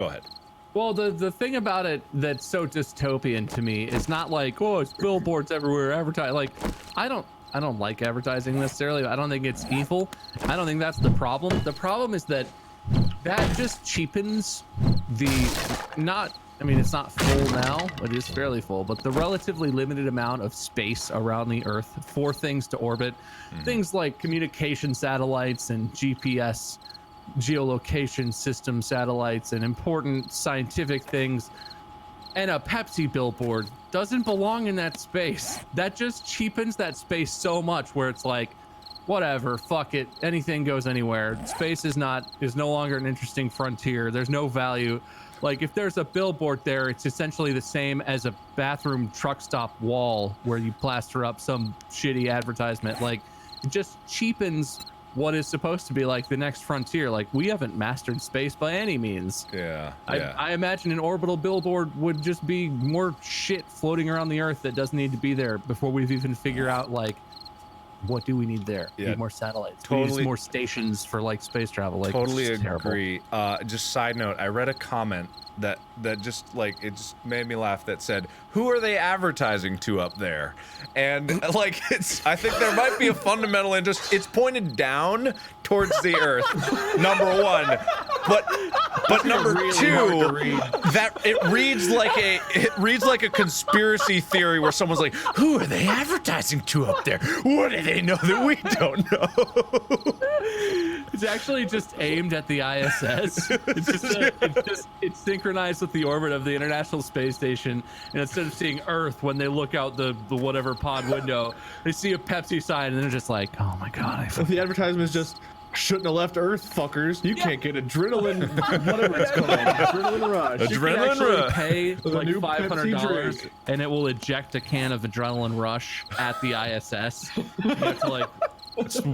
Go ahead. Well, the thing about it that's so dystopian to me is not like, oh, it's billboards everywhere, advertise. Like, I don't like advertising necessarily. I don't think it's evil. I don't think that's the problem. The problem is that just cheapens I mean, it's not full now. It is fairly full, but the relatively limited amount of space around the Earth for things to orbit, things like communication satellites and GPS geolocation system satellites and important scientific things, and a Pepsi billboard doesn't belong in that space. That just cheapens that space so much, where it's like, whatever, fuck it, anything goes anywhere. Space is no longer an interesting frontier. There's no value. Like, if there's a billboard there, it's essentially the same as a bathroom truck stop wall where you plaster up some shitty advertisement. Like, it just cheapens what is supposed to be like the next frontier. Like, we haven't mastered space by any means. Yeah. I imagine an orbital billboard would just be more shit floating around the Earth that doesn't need to be there before we've even figure out, like, what do we need there? We need more satellites. Totally. We need more stations for like space travel. Like, totally agree. Just side note, I read a comment that just like, it just made me laugh, that said, who are they advertising to up there? And like, I think there might be a fundamental interest. It's pointed down towards the Earth, number one, but number really two, that it reads like a conspiracy theory where someone's like, who are they advertising to up there? What do they know that we don't know? It's actually just aimed at the ISS. It's synchronized with the orbit of the International Space Station, and instead of seeing Earth when they look out the whatever pod window, they see a Pepsi sign and they're just like, oh my god. The advertisement is just, shouldn't have left Earth, fuckers. You can't get adrenaline, whatever it's called, adrenaline rush. Adrenaline rush. Pay like $500 and it will eject a can of adrenaline rush at the ISS. You have to like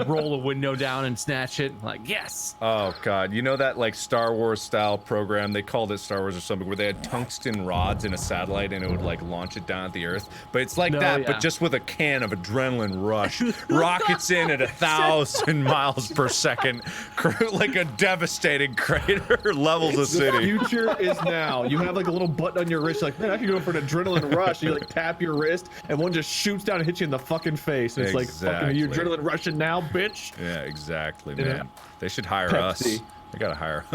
roll a window down and snatch it. Like, yes. Oh god, you know that like Star Wars style program, they called it Star Wars or something, where they had tungsten rods in a satellite and it would like launch it down at the Earth? But it's like but just with a can of adrenaline rush. Rockets in at 1,000 miles per second, like a devastating crater, levels a city. The future is now. You have like a little button on your wrist, like, man, I could go for an adrenaline rush. You like tap your wrist and one just shoots down and hits you in the fucking face. And it's like, fucking, you adrenaline rushing now, bitch. Yeah, exactly, man. They should hire us. They gotta hire.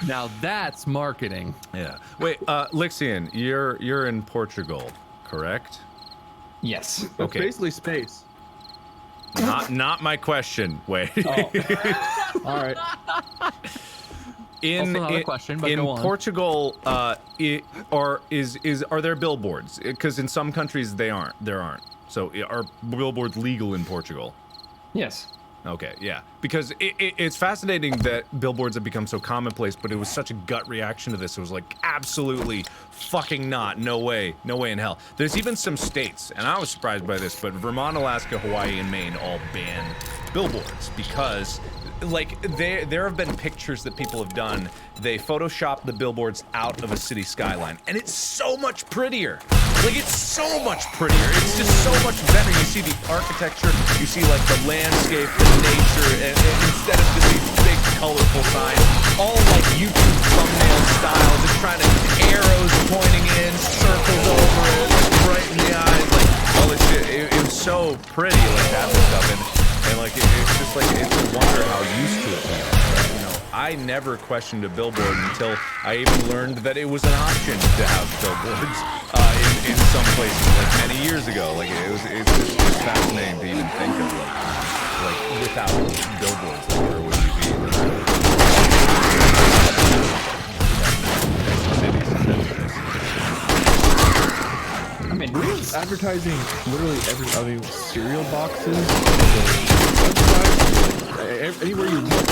Now that's marketing. Yeah. Wait, Lixian, you're in Portugal, correct? Yes. Okay. It's basically space. Not my question. Wait. Oh. All right. Also not a question, but in go on. Portugal, are there billboards? Because in some countries there aren't. So are billboards legal in Portugal? Yes. Okay, yeah. Because it's fascinating that billboards have become so commonplace, but it was such a gut reaction to this. It was like, absolutely fucking not. No way. No way in hell. There's even some states, and I was surprised by this, but Vermont, Alaska, Hawaii, and Maine all ban billboards because, like, there have been pictures that people have done. They Photoshop the billboards out of a city skyline, and it's so much prettier. Like, it's so much prettier. It's just so much better. You see the architecture, you see, like, the landscape, the nature, and instead of just these big, colorful signs, all, like, YouTube thumbnail style, just trying to, arrows pointing in, circles over it, right in the eyes, like, all this shit. It was so pretty, like, half the stuff, and like, it's just, like, it's a wonder how used to it we are. You know, I never questioned a billboard until I even learned that it was an option to have billboards in some places, like many years ago. Like, it's just fascinating to even think of, like without billboards, like, where would we be? I mean, Advertising literally cereal boxes, anywhere you look,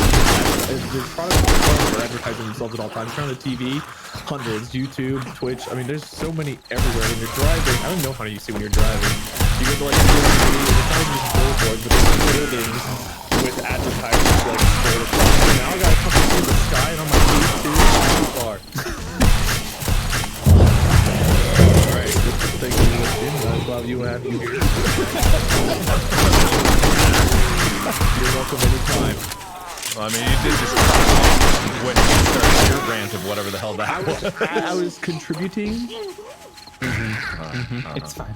there's products that are advertising themselves at all times. Turn on the TV, hundreds, YouTube, Twitch. I mean, there's so many everywhere. When you're driving, I don't know how many you see when you're driving. You go to like it's not even billboards, but there's buildings with advertisements like straight across. Now I gotta fucking see the sky and on my feet too. Too far. Alright, thank you for listening. I'm glad you have you here. You're welcome anytime. I mean, you did just when you started your rant of whatever the hell that was. I was contributing. It's fine.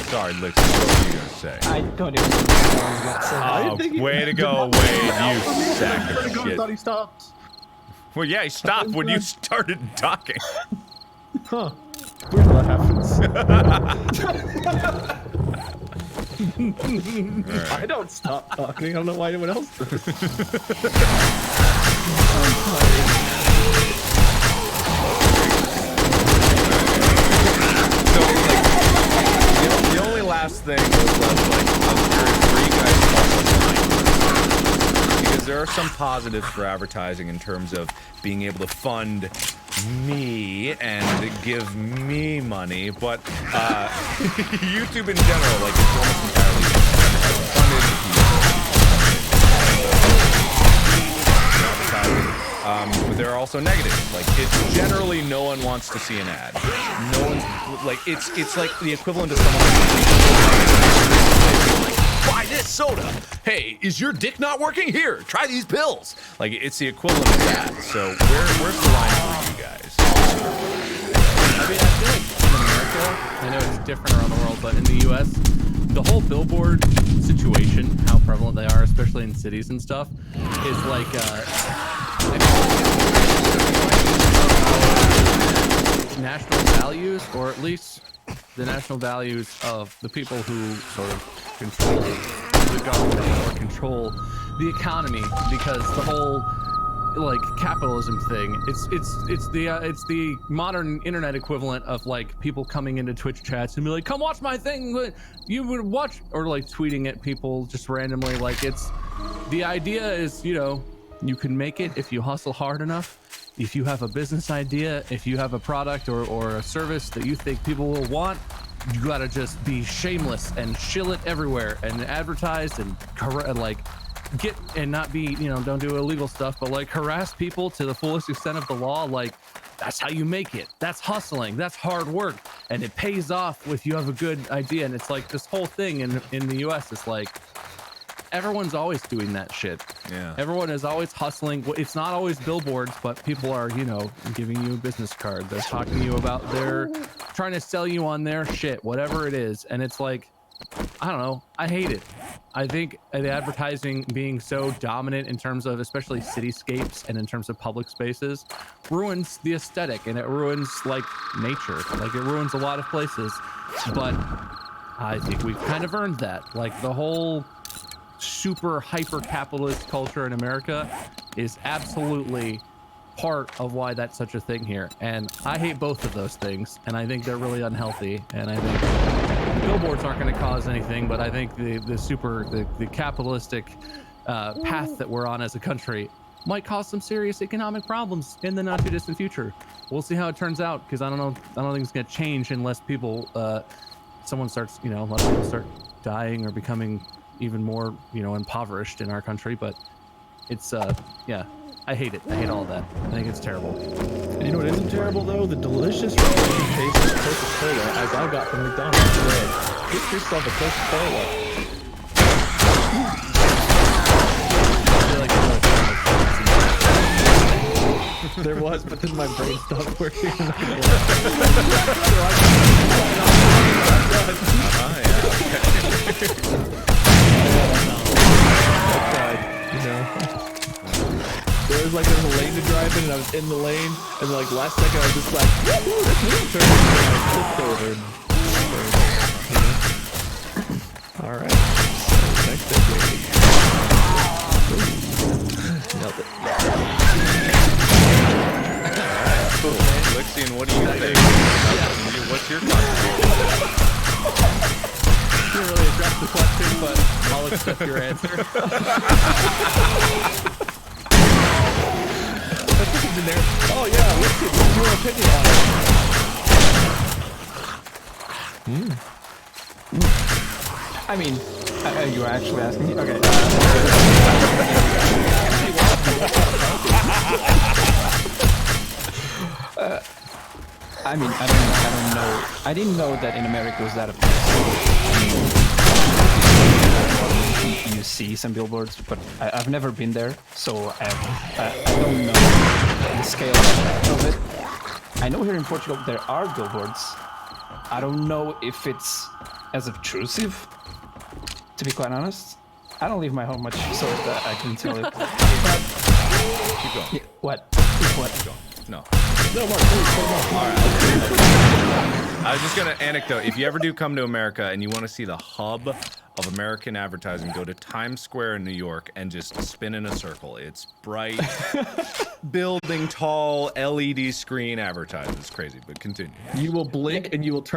Sorry, Lix, what were you gonna say? I don't even know what I was about to say. Oh, way to go, Wade, you sack I of shit. thought he stopped. Well, yeah, he stopped when you started talking. Huh. Weird how that happens. I don't stop talking. I don't know why anyone else does. So, like, the only last thing was left, like, I was curious where you guys fall on, because there are some positives for advertising in terms of being able to fund me and give me money, but YouTube in general, like, it's almost entirely funded advertising. But there are also negatives. Like, it's generally no one wants to see an ad. No one's like, it's like the equivalent of someone like, buy this soda. Hey, is your dick not working? Here, try these pills. Like, it's the equivalent of that. So where's the line for you guys? I mean, I feel like in America, I know it's different around the world, but in the US, the whole billboard situation, how prevalent they are, especially in cities and stuff, is like, national values, or at least the national values of the people who sort of control the government or control the economy, because the whole like capitalism thing, it's the modern internet equivalent of like people coming into Twitch chats and be like, come watch my thing, you would watch, or like tweeting at people just randomly. Like, it's the idea is, you know, you can make it if you hustle hard enough. If you have a business idea, if you have a product or a service that you think people will want, you gotta just be shameless and shill it everywhere and advertise and like get and not be, you know, don't do illegal stuff, but like harass people to the fullest extent of the law. Like, that's how you make it. That's hustling. That's hard work, and it pays off if you have a good idea. And it's like this whole thing in the US is like, everyone's always doing that shit. Yeah. Everyone is always hustling. It's not always billboards, but people are, you know, giving you a business card. They're talking to you about they're trying to sell you on their shit, whatever it is. And it's like, I don't know. I hate it. I think the advertising being so dominant in terms of especially cityscapes and in terms of public spaces ruins the aesthetic, and it ruins like nature. Like, it ruins a lot of places. But I think we've kind of earned that. Like, the whole super hyper capitalist culture in America is absolutely part of why that's such a thing here, and I hate both of those things, and I think they're really unhealthy. And I think billboards aren't going to cause anything, but I think the capitalistic path that we're on as a country might cause some serious economic problems in the not too distant future. We'll see how it turns out, because I don't think it's going to change unless people someone starts, you know, unless people start dying or becoming even more, you know, impoverished in our country. But it's yeah, I hate it. I hate all of that. I think it's terrible. And you know what isn't terrible though? The delicious refreshing taste of Coca-Cola, as I got from McDonald's today. Get yourself a Coca-Cola. I feel like There was, but then my brain stopped working. You know, there was like a lane to drive in, and I was in the lane, and like last second I was just like, woohoo, this new turn, and I flipped over. All right, so next decade. Nailed it. Cool. Lexian, what do you think? What's your contribution? you didn't really address the question, but I'll accept your answer. In there. Oh yeah, let's get your opinion on it. I mean, are you actually asking me? Okay. I mean, I don't know. I didn't know that in America was that a place. You see some billboards, but I've never been there, so I don't know the scale of it. I know here in Portugal there are billboards. I don't know if it's as obtrusive, to be quite honest. I don't leave my home much, so that I can tell you. Keep going. Yeah, what? What? No. No, Mark, please, put 'em up. All right. I was just gonna anecdote. If you ever do come to America and you want to see the hub of American advertising, go to Times Square in New York and just spin in a circle. It's bright, building tall LED screen advertising. It's crazy, but continue. You will blink and you will turn